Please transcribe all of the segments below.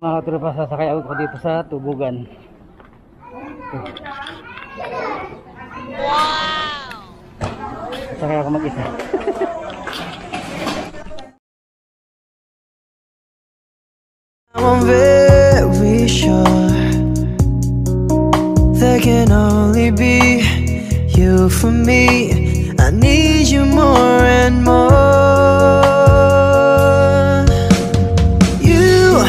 Mga katropa, sasakay ako dito sa Tubugan. Wow! Sasakay ako mag-isa. I'm very sure there can only be you for me. I need you more and more. You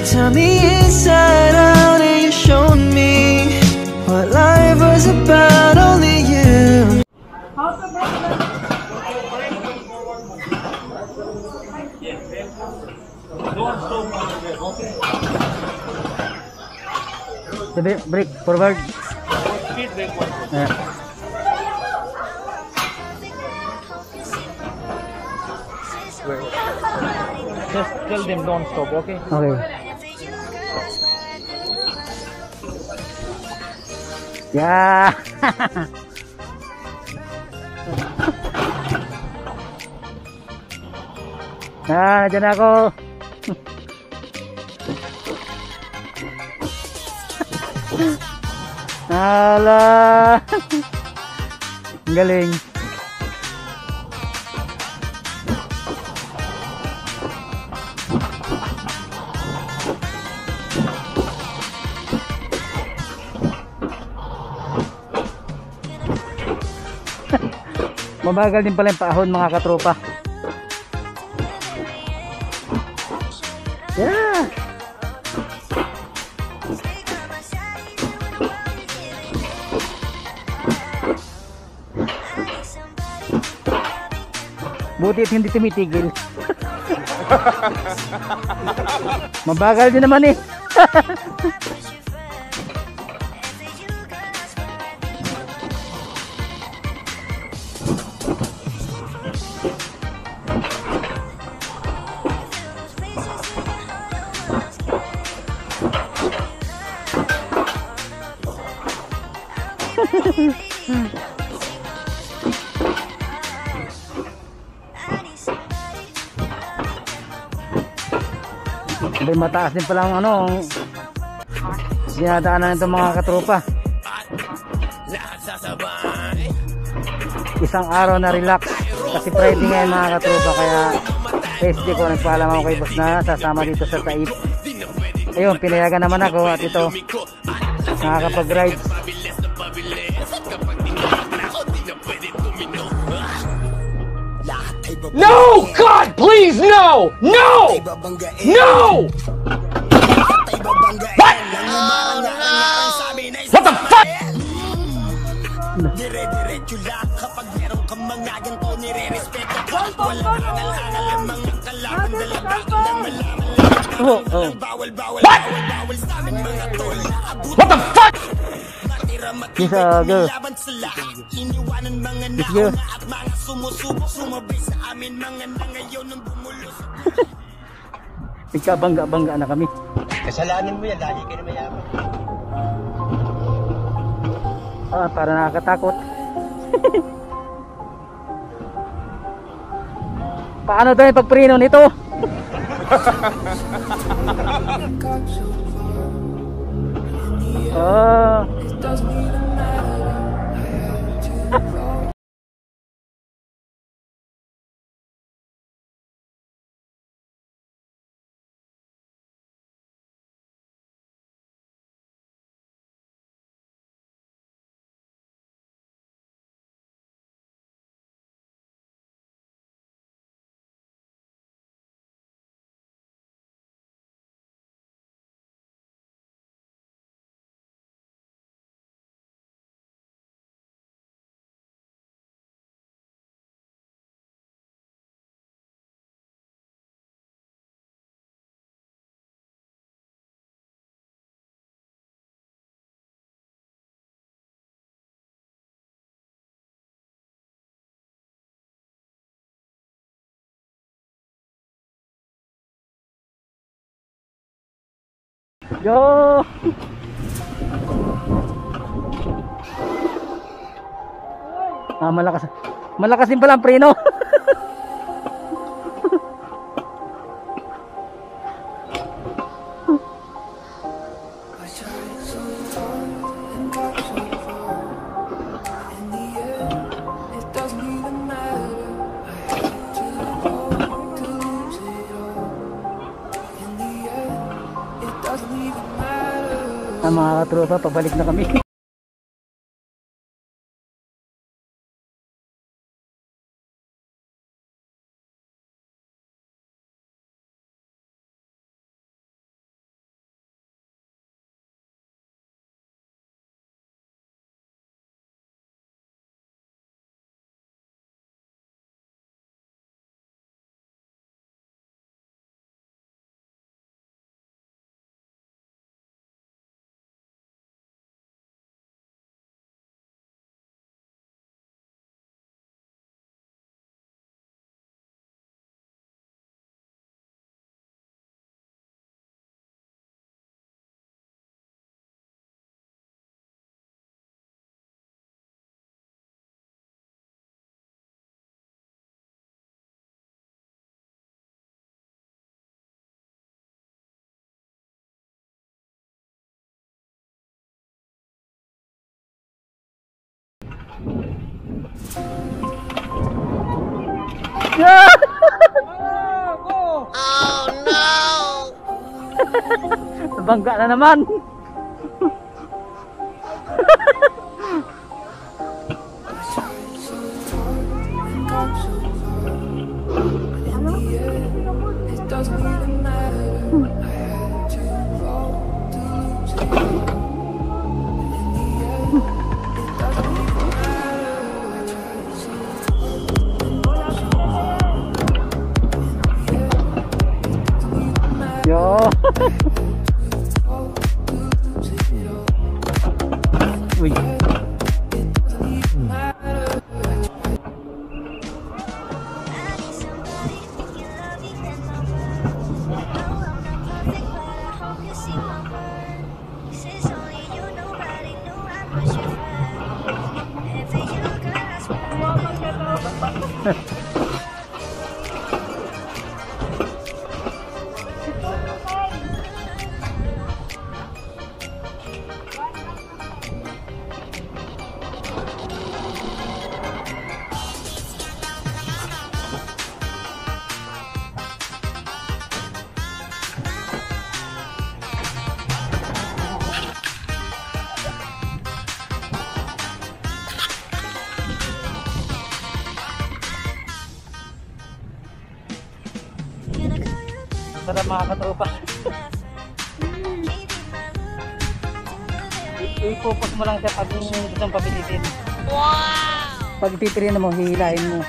tell me inside out and you showed me what life was about. Only you. Break forward. Speed break one. Yeah. Just tell them don't stop, okay? Okay. Yeah. Dyan ako. Ala. Ang galing. Mabagal din pala yung paahon, mga katropa. Yeah. Buti at hindi tumitigil. Mabagal din naman eh. May mataas din palang ano dinadaanan nito, mga katropa. Isang araw na relax kasi Friday ngayon, mga katropa, kaya SD ko nagpaalam ako kay boss na sasama dito sa Taib. Ayun, pinayagan naman ako at ito nakakapag-ride. No! God, please, no! No! No! What? What the fuck? Oh, oh. What? What the fuck? Yes, go. Let's go. Nagkabangga-bangga na kami. Kasalanan mo yan, lagi ka na mayaman. Para nakakatakot. Paano tayo pagpreno nito? Yo! Malakas. Malakas din pala ang preno. Mga katropa, pabalik na kami. Oh no! Bangga na naman. Yo. Uy. Sarap mga katropa. I-focus mo lang siya pag gustong pabilitin. Wow! Pag titirino mo, hihilahin mo.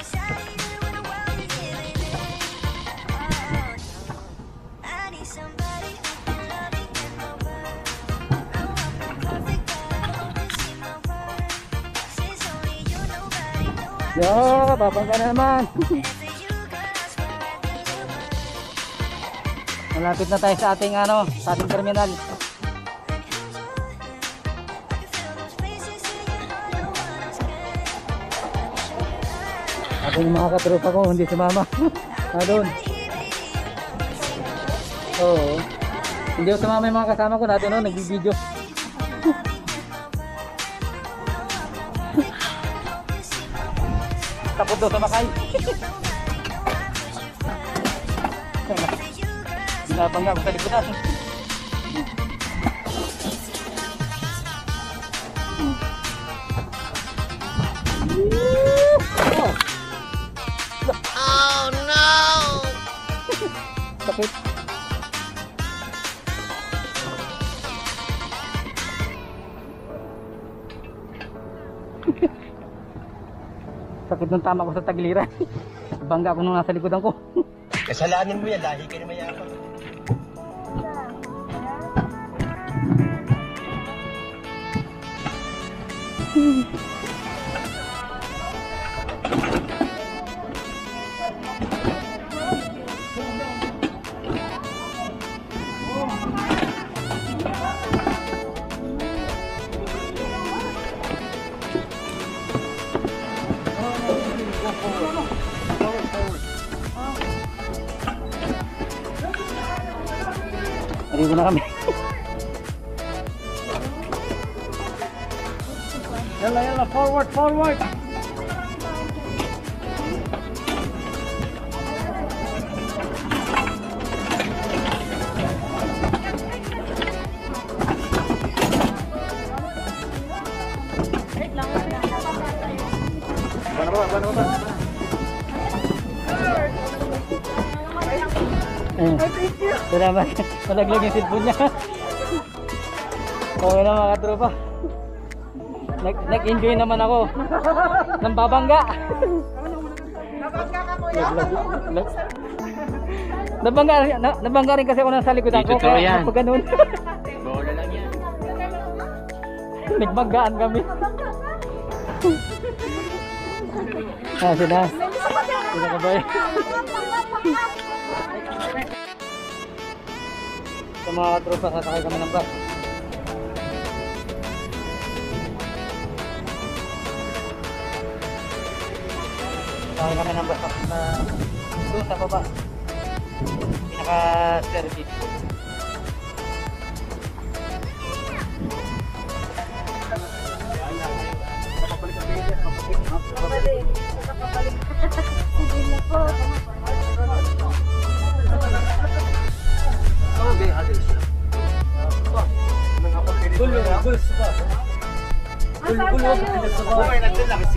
Yo, babangga na naman. Malapit na tayo sa ating sa ating terminal. Ating mga katropa ko hindi sumama. Doon. Oo. Hindi ko sumama yung mga kasama ko natin nagbibideo. Tapos doon sa makay. Binabangga ko sa likuran. Oh no! Sakit. Sakit ng tama ko sa tagiliran. Bangga ko nung nasa likodan ko. Kasalanan mo yan, lahi ka na mayabang. Arriba na kami. Yalla, yalla, forward, forward! Salamat. Nalaglag yung cellphone niya. Okay na mga katropa. Nag-enjoy naman ako. Nang babangga. Nabangga rin kasi ako nasa likod ako. Kaya pag ganun. Bola lang yan. Nagbanggaan kami. Sina. Sina ka ba? Sa mga katropa, sasakay kami ng bus. Sasakay kami ng bus na doon sa baba. Pinaka-service.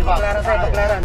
Baklaran tayo, baklaran.